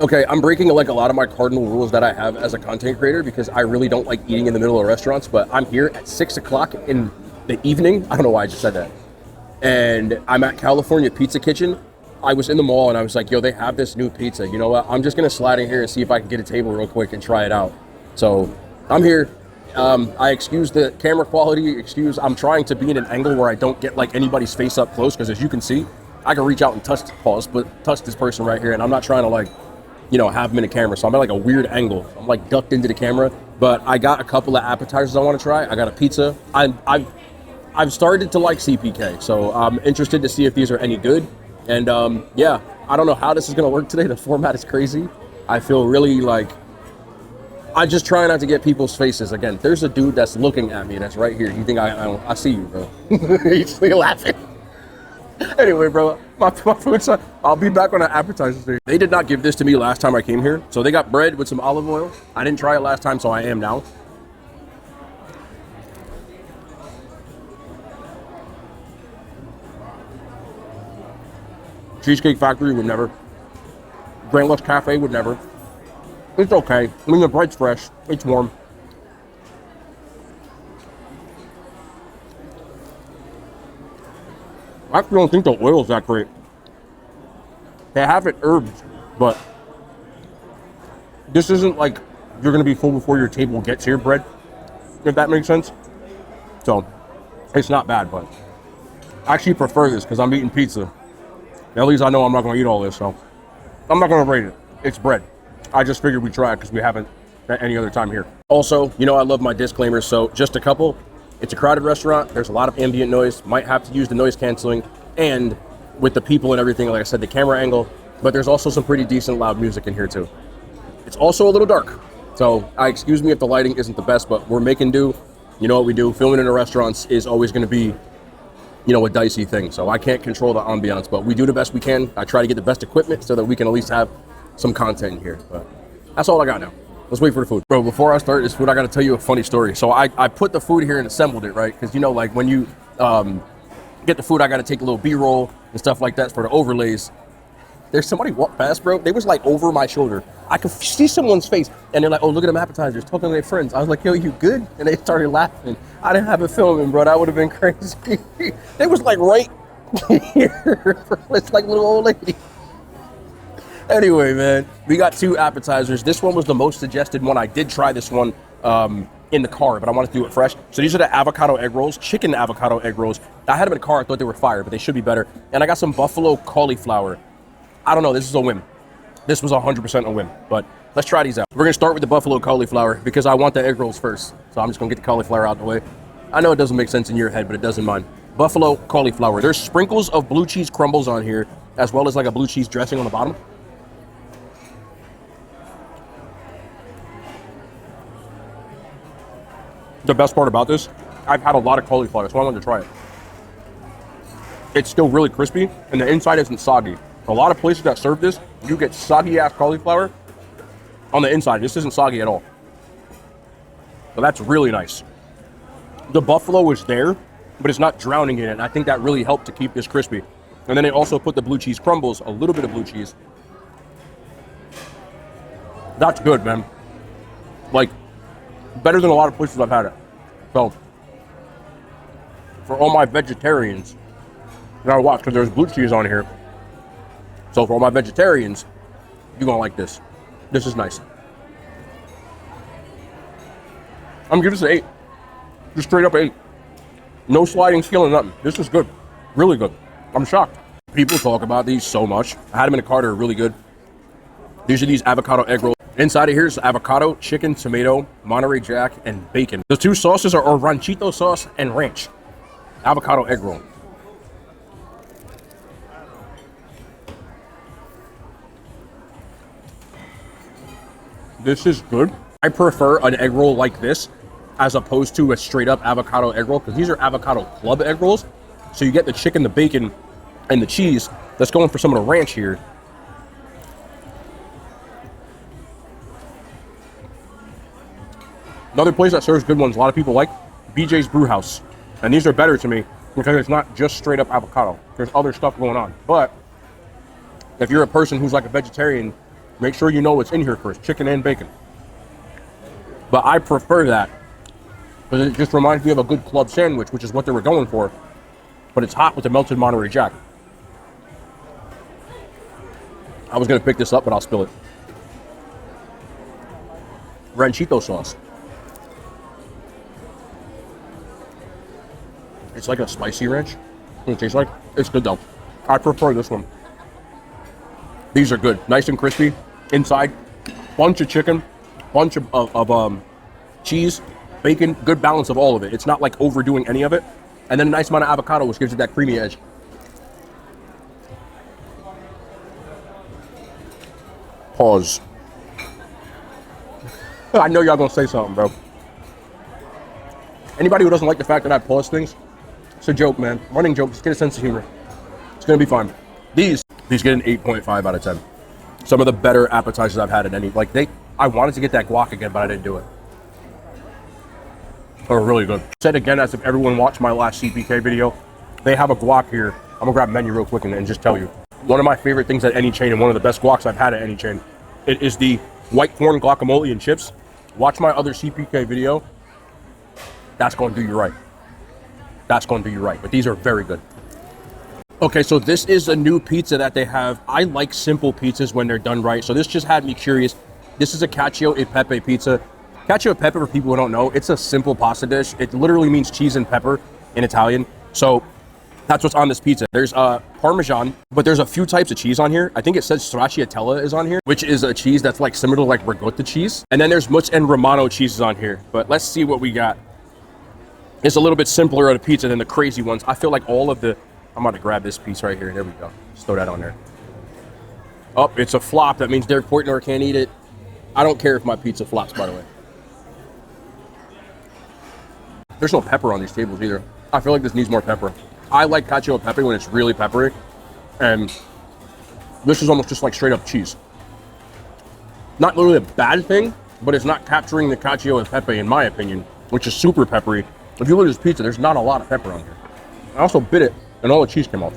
Okay, I'm breaking like a lot of my cardinal rules that I have as a content creator because I really don't like eating in the middle of restaurants, but I'm here at 6 o'clock in the evening. I don't know why I just said that. And I'm at California Pizza Kitchen. I was in the mall and I was like, yo, they have this new pizza. You know what? I'm just going to slide in here and see if I can get a table real quick and try it out. So I'm here. I excuse the camera quality. I'm trying to be in an angle where I don't get like anybody's face up close because as you can see, I can reach out and touch this person right here. And I'm not trying to like, have them in the camera. So I'm at like a weird angle. I'm like ducked into the camera, but I got a couple of appetizers I want to try. I got a pizza. I've started to like CPK, so I'm interested to see if these are any good. And yeah, I don't know how this is going to work today. The format is crazy. I feel really like, I just try not to get people's faces. Again, there's a dude that's looking at me that's right here. You think I see you, bro. You're laughing. Anyway, bro, my food's on. I'll be back on the appetizer stage. They did not give this to me last time I came here. So they got bread with some olive oil. I didn't try it last time, so I am now. Cheesecake Factory would never. Grand Lux Cafe would never. It's okay. I mean, the bread's fresh. It's warm. I actually don't think the oil's that great. They have it herbed, but this isn't like you're gonna be full before your table gets here bread, if that makes sense. So it's not bad, but I actually prefer this because I'm eating pizza. At least I know I'm not gonna eat all this, so I'm not gonna rate it. It's bread. I just figured we'd try it because we haven't at any other time here. Also, I love my disclaimers, so just a couple. It's a crowded restaurant. There's a lot of ambient noise. Might have to use the noise canceling. And with the people and everything, like I said, the camera angle. But there's also some pretty decent loud music in here too. It's also a little dark. So excuse me if the lighting isn't the best, but we're making do. You know what we do. Filming in the restaurants is always going to be, a dicey thing. So I can't control the ambiance, but we do the best we can. I try to get the best equipment so that we can at least have some content in here. But that's all I got now. Let's wait for the food. Bro, before I start this food, I got to tell you a funny story. So I put the food here and assembled it, right? Because, like when you get the food, I got to take a little B-roll and stuff like that for the overlays. There's somebody walked past, bro. They was like over my shoulder. I could see someone's face and they're like, oh, look at them appetizers, talking to their friends. I was like, yo, you good? And they started laughing. I didn't have it filming, bro. That would have been crazy. They was like right here. It's like little old lady. Anyway, man, we got 2 appetizers. This one was the most suggested one. I did try this one in the car, but I wanted to do it fresh. So these are the avocado egg rolls, chicken avocado egg rolls. I had them in the car. I thought they were fire, but they should be better. And I got some buffalo cauliflower. I don't know. This is a whim. This was 100% a whim, but let's try these out. We're going to start with the buffalo cauliflower because I want the egg rolls first. So I'm just going to get the cauliflower out of the way. I know it doesn't make sense in your head, but it does in mine. Buffalo cauliflower. There's sprinkles of blue cheese crumbles on here, as well as like a blue cheese dressing on the bottom. The best part about this, I've had a lot of cauliflower, so I wanted to try it. It's still really crispy, and the inside isn't soggy. A lot of places that serve this, you get soggy-ass cauliflower on the inside. This isn't soggy at all. So that's really nice. The buffalo is there, but it's not drowning in it, and I think that really helped to keep this crispy. And then they also put the blue cheese crumbles, a little bit of blue cheese. That's good, man. Like, better than a lot of places I've had it. So, for all my vegetarians, you gotta watch because there's blue cheese on here. So for all my vegetarians, you're gonna like this. This is nice. I'm gonna give this an 8. Just straight up 8. No sliding scale or nothing. This is good. Really good. I'm shocked. People talk about these so much. I had them in the car. They're really good. These are these avocado egg rolls. Inside of here is avocado, chicken, tomato, Monterey Jack, and bacon. The 2 sauces are ranchito sauce and ranch. Avocado egg roll. This is good. I prefer an egg roll like this as opposed to a straight up avocado egg roll because these are avocado club egg rolls. So you get the chicken, the bacon, and the cheese that's going for some of the ranch here. Another place that serves good ones, a lot of people like BJ's Brewhouse. And these are better to me because it's not just straight up avocado. There's other stuff going on. But if you're a person who's like a vegetarian Make sure you know what's in here first, chicken and bacon. But I prefer that because it just reminds me of a good club sandwich, which is what they were going for. But it's hot with the melted Monterey Jack. I was gonna pick this up, but I'll spill it. Ranchito sauce. It's like a spicy ranch. What it tastes like. It's good though. I prefer this one. These are good, nice and crispy inside. Bunch of chicken, bunch of cheese, bacon. Good balance of all of it. It's not like overdoing any of it. And then a nice amount of avocado, which gives it that creamy edge. Pause. I know y'all gonna say something, bro. Anybody who doesn't like the fact that I pause things, it's a joke, man. Running joke, just get a sense of humor. It's gonna be fine. These get an 8.5 out of 10. Some of the better appetizers I've had at any, I wanted to get that guac again, but I didn't do it. They're really good. Said again, as if everyone watched my last CPK video, they have a guac here. I'm gonna grab a menu real quick and just tell you. One of my favorite things at any chain, and one of the best guacs I've had at any chain, it is the white corn guacamole and chips. Watch my other CPK video. That's gonna do you right. That's gonna do you right. But these are very good. Okay, so this is a new pizza that they have. I like simple pizzas when they're done right. So this just had me curious. This is a cacio e pepe pizza. Cacio e pepe, for people who don't know, it's a simple pasta dish. It literally means cheese and pepper in Italian. So that's what's on this pizza. There's Parmesan, but there's a few types of cheese on here. I think it says stracciatella is on here, which is a cheese that's like similar to like ricotta cheese. And then there's Mutz and Romano cheeses on here. But let's see what we got. It's a little bit simpler of a pizza than the crazy ones. I feel like all of the... I'm about to grab this piece right here. There we go. Just throw that on there. Oh, it's a flop. That means Derek Portnoy can't eat it. I don't care if my pizza flops, by the way. There's no pepper on these tables either. I feel like this needs more pepper. I like cacio e pepe when it's really peppery. And this is almost just like straight up cheese. Not literally a bad thing, but it's not capturing the cacio e pepe in my opinion, which is super peppery. If you look at this pizza, there's not a lot of pepper on here. I also bit it and all the cheese came off.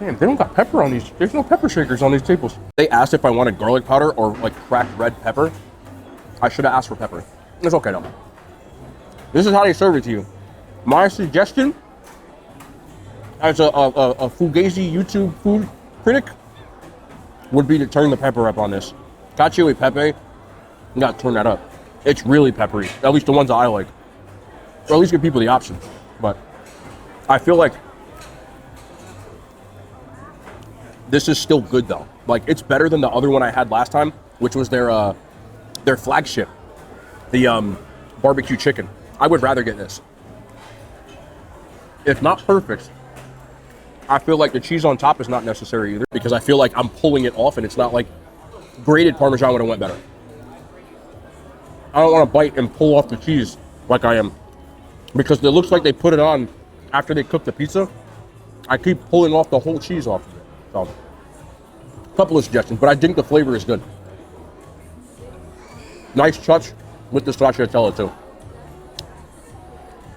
Damn, they don't got pepper on these. There's no pepper shakers on these tables. They asked if I wanted garlic powder or like cracked red pepper. I should have asked for pepper. It's okay though. This is how they serve it to you. My suggestion, as a Fugazi YouTube food critic, would be to turn the pepper up on this. Cacio e pepe, you gotta turn that up. It's really peppery, at least the ones that I like. Or at least give people the option. But I feel like this is still good though. Like, it's better than the other one I had last time, which was their flagship, the barbecue chicken. I would rather get this. It's not perfect. I feel like the cheese on top is not necessary either, because I feel like I'm pulling it off and it's not like grated Parmesan would have went better. I don't want to bite and pull off the cheese like I am, because it looks like they put it on after they cook the pizza. I keep pulling off the whole cheese off of it. So, a couple of suggestions, but I think the flavor is good. Nice touch with the stracciatella too.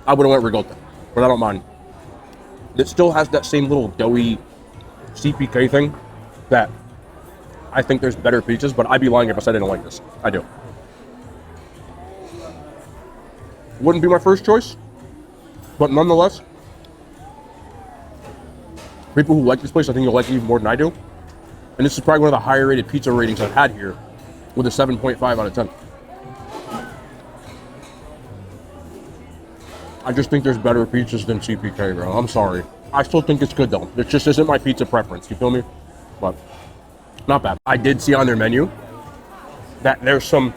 I would have went ricotta, but I don't mind. It still has that same little doughy CPK thing that I think there's better pizzas, but I'd be lying if I said I didn't like this. I do. Wouldn't be my first choice, but nonetheless, people who like this place, I think you'll like it even more than I do. And this is probably one of the higher rated pizza ratings I've had here, with a 7.5 out of 10. I just think there's better pizzas than CPK, bro. I'm sorry. I still think it's good though. It just isn't my pizza preference, you feel me? But not bad. I did see on their menu that there's some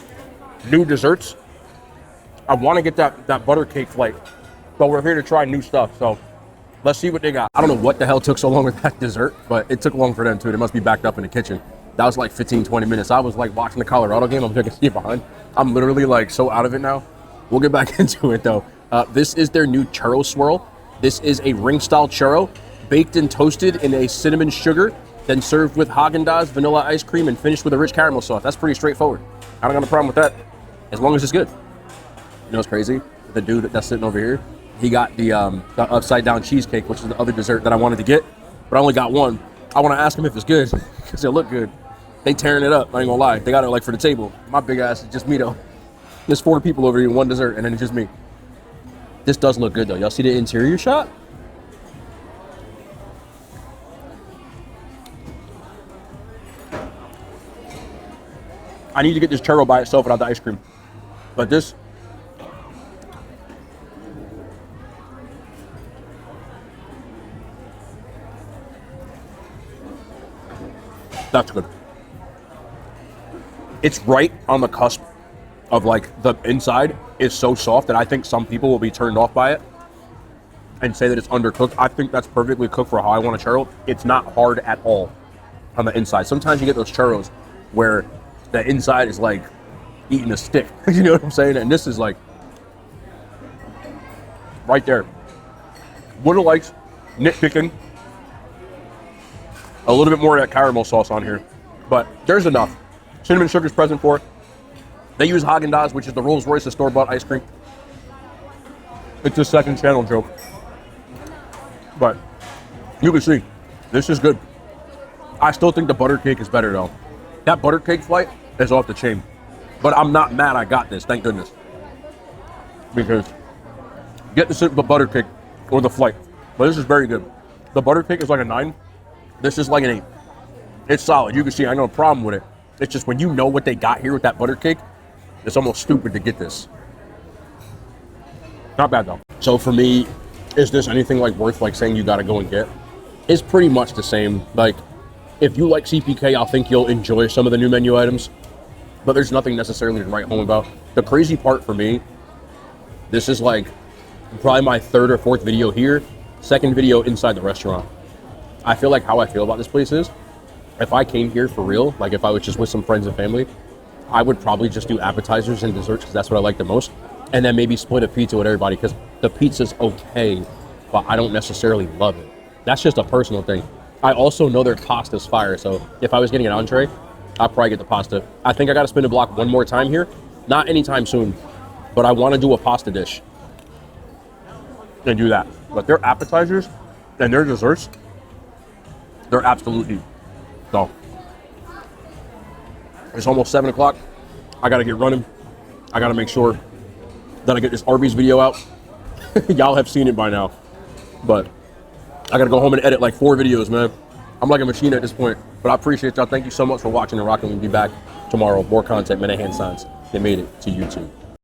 new desserts. I want to get that butter cake flight, but we're here to try new stuff, so let's see what they got. I don't know what the hell took so long with that dessert, but it took long for them too. They must be backed up in the kitchen. That was like 15, 20 minutes. I was like watching the Colorado game. I'm checking see behind. I'm literally like so out of it now. We'll get back into it though. This is their new churro swirl. This is a ring-style churro, baked and toasted in a cinnamon sugar, then served with Haagen-Dazs vanilla ice cream and finished with a rich caramel sauce. That's pretty straightforward. I don't got a problem with that, as long as it's good. You know what's crazy? The dude that's sitting over here, he got the upside-down cheesecake, which is the other dessert that I wanted to get, but I only got one. I want to ask them if it's good because it look good. They tearing it up. I ain't gonna lie. They got it like for the table. My big ass is just me though. There's 4 people over here, 1 dessert, and then it's just me. This does look good though. Y'all see the interior shot? I need to get this churro by itself without the ice cream. But this, that's good. It's right on the cusp of like the inside is so soft that I think some people will be turned off by it and say that it's undercooked. I think that's perfectly cooked for how I want a churro. It's not hard at all on the inside. Sometimes you get those churros where the inside is like eating a stick. You know what I'm saying? And this is like right there. Would've liked nitpicking a little bit more of that caramel sauce on here, but there's enough. Cinnamon sugar's present for it. They use Haagen-Dazs, which is the Rolls Royce of store-bought ice cream. It's a second channel joke. But you can see, this is good. I still think the butter cake is better though. That butter cake flight is off the chain. But I'm not mad I got this, thank goodness. Because get the simple butter cake or the flight. But this is very good. The butter cake is like a 9. This is like an 8. It's solid. You can see I know a problem with it. It's just when you know what they got here with that butter cake, it's almost stupid to get this. Not bad though. So for me, is this anything like worth like saying you gotta go and get? It's pretty much the same. Like, if you like CPK, I think you'll enjoy some of the new menu items, but there's nothing necessarily to write home about. The crazy part for me, this is like probably my 3rd or 4th video here, 2nd video inside the restaurant. I feel like how I feel about this place is, if I came here for real, like if I was just with some friends and family, I would probably just do appetizers and desserts because that's what I like the most, and then maybe split a pizza with everybody because the pizza's okay, but I don't necessarily love it. That's just a personal thing. I also know their pasta's fire, so if I was getting an entree, I'd probably get the pasta. I think I gotta spin the block one more time here. Not anytime soon, but I wanna do a pasta dish and do that. But their appetizers and their desserts, they're absolutely so. It's almost 7 o'clock. I gotta get running. I gotta make sure that I get this Arby's video out. Y'all have seen it by now, but I gotta go home and edit like 4 videos, man. I'm like a machine at this point, but I appreciate y'all. Thank you so much for watching and rocking. We'll be back tomorrow. More content, Hand Signs. They made it to YouTube.